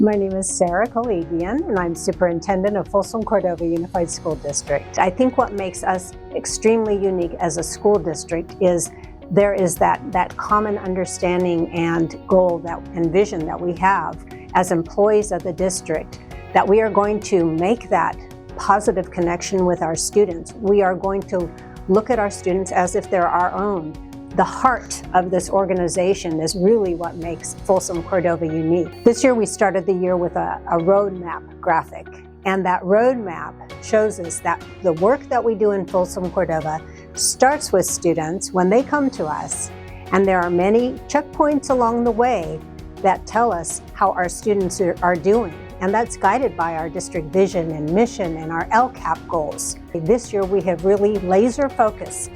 My name is Sarah Koligian, and I'm Superintendent of Folsom Cordova Unified School District. I think what makes us extremely unique as a school district is there is that common understanding and goal and vision that we have as employees of the district, that we are going to make that positive connection with our students. We are going to look at our students as if they're our own. The heart of this organization is really what makes Folsom Cordova unique. This year we started the year with a roadmap graphic, and that roadmap shows us that the work that we do in Folsom Cordova starts with students when they come to us, and there are many checkpoints along the way that tell us how our students are doing. And that's guided by our district vision and mission and our LCAP goals. This year we have really laser focused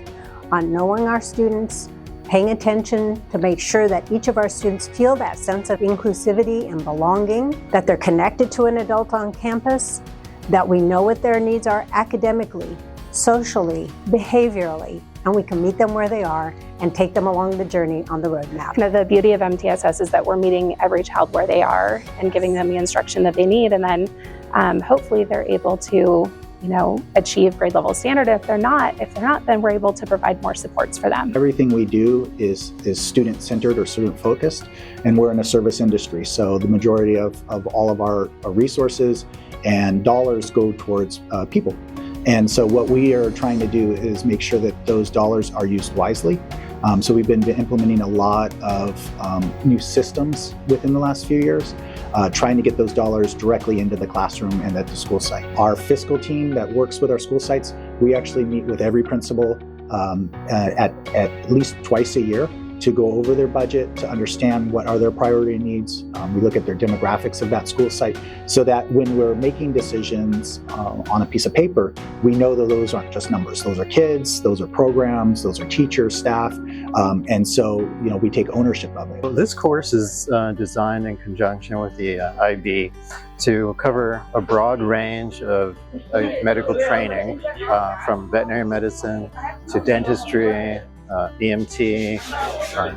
on knowing our students, paying attention to make sure that each of our students feel that sense of inclusivity and belonging, that they're connected to an adult on campus, that we know what their needs are academically, socially, behaviorally, and we can meet them where they are and take them along the journey on the roadmap. The beauty of MTSS is that we're meeting every child where they are and giving them the instruction that they need, and then hopefully they're able to achieve grade level standard. If they're not, then we're able to provide more supports for them. Everything we do is student-centered or student-focused, and we're in a service industry. So the majority of all of our resources and dollars go towards people. And so what we are trying to do is make sure that those dollars are used wisely. So we've been implementing a lot of new systems within the last few years, trying to get those dollars directly into the classroom and at the school site. Our fiscal team that works with our school sites, we actually meet with every principal at least twice a year to go over their budget, to understand what are their priority needs. We look at their demographics of that school site so that when we're making decisions on a piece of paper, we know that those aren't just numbers. Those are kids, those are programs, those are teachers, staff, and so we take ownership of it. Well, this course is designed in conjunction with the IB to cover a broad range of medical training from veterinary medicine to dentistry, EMT,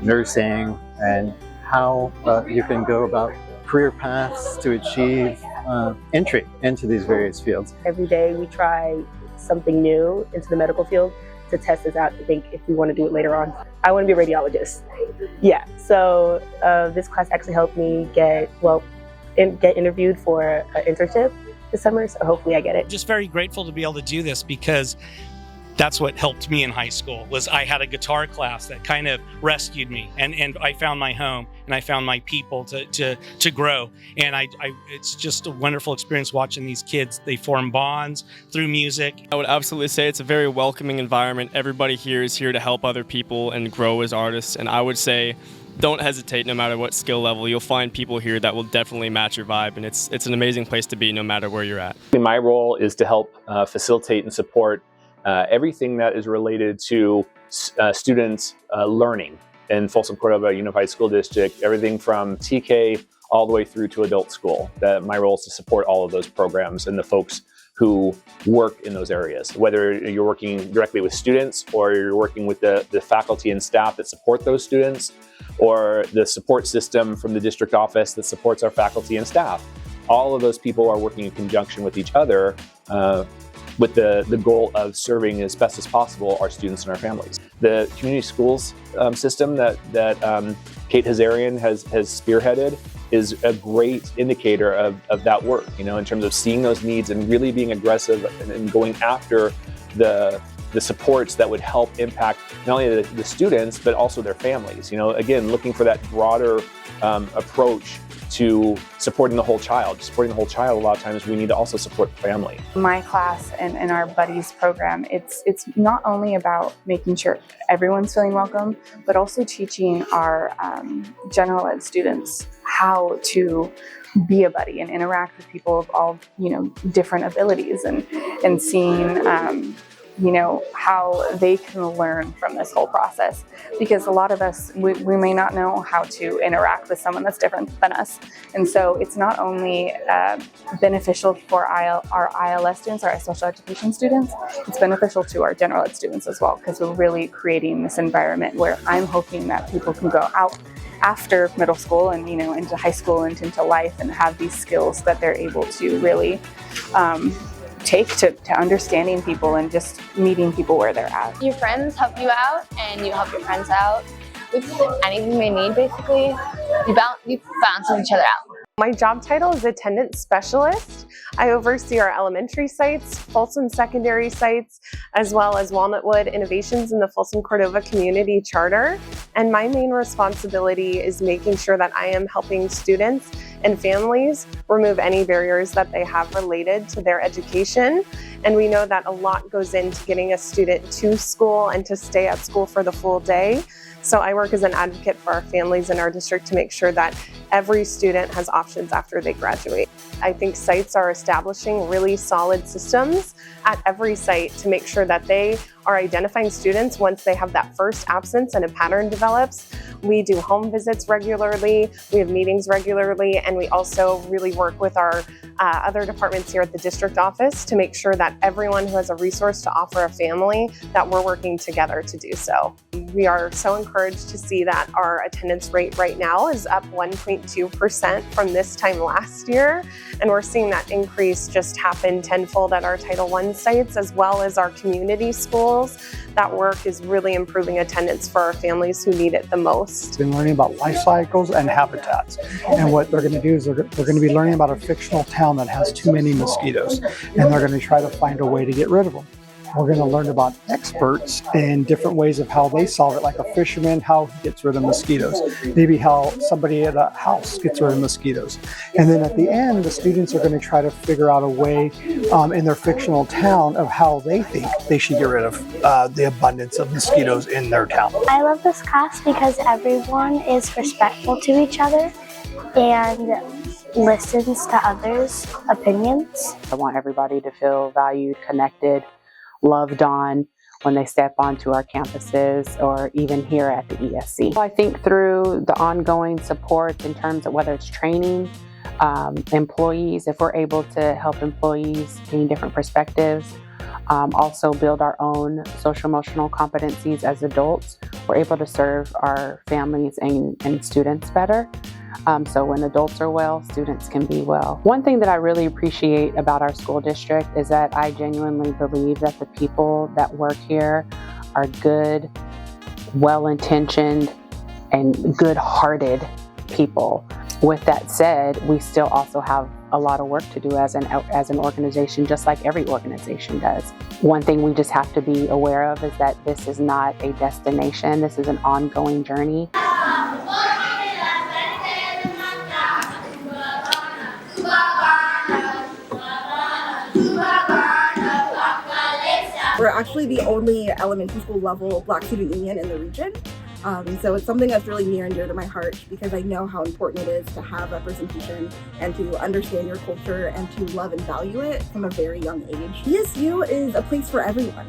nursing, and how you can go about career paths to achieve entry into these various fields. Every day we try something new into the medical field to test us out to think if we want to do it later on. I want to be a radiologist. Yeah, so this class actually helped me get interviewed for an internship this summer, so hopefully I get it. Just very grateful to be able to do this, because that's what helped me in high school. Was I had a guitar class that kind of rescued me, and I found my home and I found my people to grow. And it's just a wonderful experience watching these kids. They form bonds through music. I would absolutely say it's a very welcoming environment. Everybody here is here to help other people and grow as artists. And I would say, don't hesitate no matter what skill level. You'll find people here that will definitely match your vibe, and it's an amazing place to be no matter where you're at. My role is to help facilitate and support everything that is related to students learning in Folsom Cordova Unified School District, everything from TK all the way through to adult school. My role is to support all of those programs and the folks who work in those areas, whether you're working directly with students or you're working with the faculty and staff that support those students, or the support system from the district office that supports our faculty and staff. All of those people are working in conjunction with each other with the goal of serving as best as possible our students and our families. The community schools system that Kate Hazarian has spearheaded is a great indicator of that work, in terms of seeing those needs and really being aggressive and going after the supports that would help impact not only the students, but also their families. Again, looking for that broader approach to supporting the whole child. Supporting the whole child, a lot of times we need to also support the family. My class and our Buddies program, it's not only about making sure everyone's feeling welcome, but also teaching our general ed students how to be a buddy and interact with people of all different abilities, and seeing how they can learn from this whole process. Because a lot of us, we may not know how to interact with someone that's different than us. And so it's not only beneficial for our ILS students, our special education students, it's beneficial to our general ed students as well, because we're really creating this environment where I'm hoping that people can go out after middle school and into high school and into life and have these skills that they're able to really take to understanding people and just meeting people where they're at. Your friends help you out and you help your friends out with anything they need. Basically, you bounce each other out. My job title is attendance specialist. I oversee our elementary sites, Folsom secondary sites, as well as Walnutwood Innovations in the Folsom Cordova Community Charter. And my main responsibility is making sure that I am helping students and families remove any barriers that they have related to their education. And we know that a lot goes into getting a student to school and to stay at school for the full day. So I work as an advocate for our families in our district to make sure that every student has options after they graduate. I think sites are establishing really solid systems at every site to make sure that they are identifying students once they have that first absence and a pattern develops. We do home visits regularly, we have meetings regularly, and we also really work with our other departments here at the district office to make sure that everyone who has a resource to offer a family, that we're working together to do so. We are so encouraged to see that our attendance rate right now is up 1.2% from this time last year. And we're seeing that increase just happen tenfold at our Title I sites as well as our community schools. That work is really improving attendance for our families who need it the most. Been learning about life cycles and habitats. And what they're going to do is they're going to be learning about a fictional town that has too many mosquitoes. And they're going to try to find a way to get rid of them. We're going to learn about experts and different ways of how they solve it, like a fisherman, how he gets rid of mosquitoes, maybe how somebody at a house gets rid of mosquitoes. And then at the end, the students are going to try to figure out a way in their fictional town of how they think they should get rid of the abundance of mosquitoes in their town. I love this class because everyone is respectful to each other and listens to others' opinions. I want everybody to feel valued, connected, loved on when they step onto our campuses or even here at the ESC. I think through the ongoing support in terms of whether it's training, employees, if we're able to help employees gain different perspectives, also build our own social emotional competencies as adults, we're able to serve our families and students better. So when adults are well, students can be well. One thing that I really appreciate about our school district is that I genuinely believe that the people that work here are good, well-intentioned, and good-hearted people. With that said, we still also have a lot of work to do as an organization, just like every organization does. One thing we just have to be aware of is that this is not a destination, this is an ongoing journey. We're actually the only elementary school level Black student union in the region. So it's something that's really near and dear to my heart because I know how important it is to have representation and to understand your culture and to love and value it from a very young age. ESU is a place for everyone.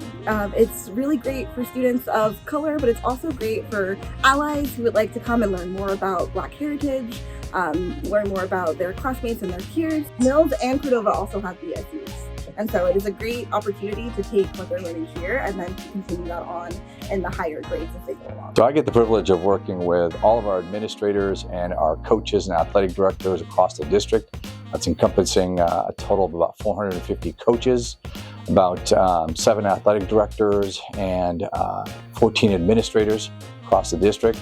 It's really great for students of color, but it's also great for allies who would like to come and learn more about Black heritage, learn more about their classmates and their peers. Mills and Cordova also have ESUs. And so it is a great opportunity to take what they're learning here and then to continue that on in the higher grades as they go along. So I get the privilege of working with all of our administrators and our coaches and athletic directors across the district. That's encompassing a total of about 450 coaches, about 7 athletic directors, and 14 administrators across the district.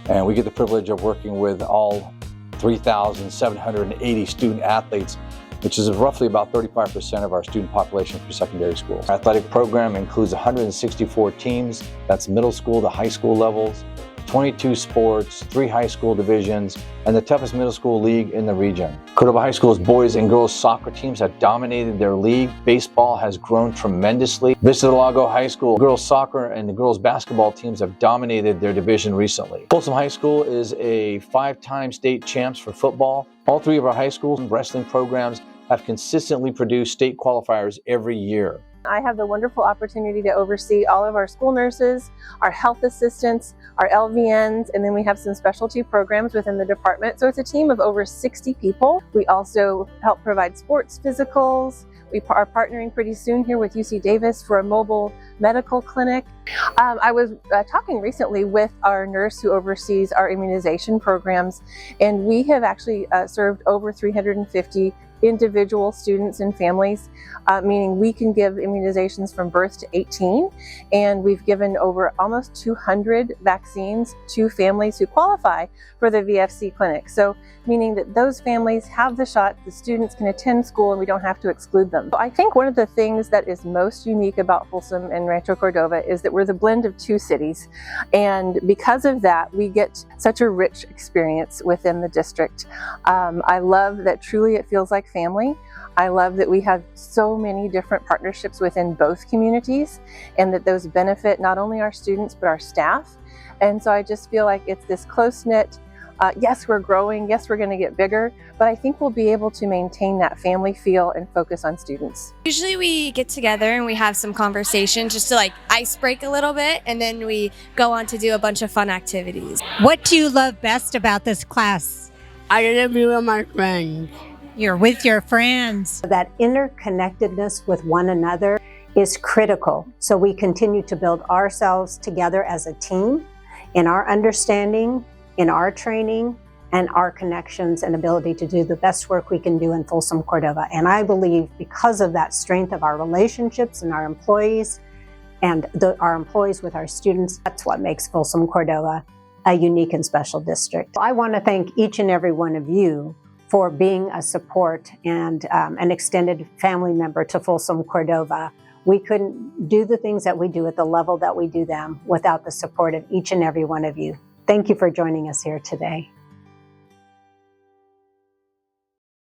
And we get the privilege of working with all 3,780 student athletes, which is roughly about 35% of our student population for secondary schools. Our athletic program includes 164 teams, that's middle school to high school levels, 22 sports, 3 high school divisions, and the toughest middle school league in the region. Cordova High School's boys and girls soccer teams have dominated their league. Baseball has grown tremendously. Vista del Lago High School girls soccer and the girls basketball teams have dominated their division recently. Folsom High School is a 5-time state champs for football. All 3 of our high schools and wrestling programs have consistently produced state qualifiers every year. I have the wonderful opportunity to oversee all of our school nurses, our health assistants, our LVNs, and then we have some specialty programs within the department. So it's a team of over 60 people. We also help provide sports physicals. We are partnering pretty soon here with UC Davis for a mobile medical clinic. I was talking recently with our nurse who oversees our immunization programs, and we have actually served over 350 individual students and families, meaning we can give immunizations from birth to 18, and we've given over almost 200 vaccines to families who qualify for the VFC clinic. So meaning that those families have the shot, the students can attend school, and we don't have to exclude them. I think one of the things that is most unique about Folsom and Rancho Cordova is that we're the blend of two cities, and because of that we get such a rich experience within the district. I love that truly it feels like family. I love that we have so many different partnerships within both communities, and that those benefit not only our students but our staff. And so I just feel like it's this close-knit, yes, we're growing, yes, we're going to get bigger, but I think we'll be able to maintain that family feel and focus on students. Usually we get together and we have some conversation just to like ice break a little bit, and then we go on to do a bunch of fun activities. What do you love best about this class? I get to be with my friends. You're with your friends. That interconnectedness with one another is critical. So we continue to build ourselves together as a team in our understanding, in our training, and our connections and ability to do the best work we can do in Folsom Cordova. And I believe because of that strength of our relationships and our employees and our employees with our students, that's what makes Folsom Cordova a unique and special district. I want to thank each and every one of you for being a support and an extended family member to Folsom Cordova. We couldn't do the things that we do at the level that we do them without the support of each and every one of you. Thank you for joining us here today.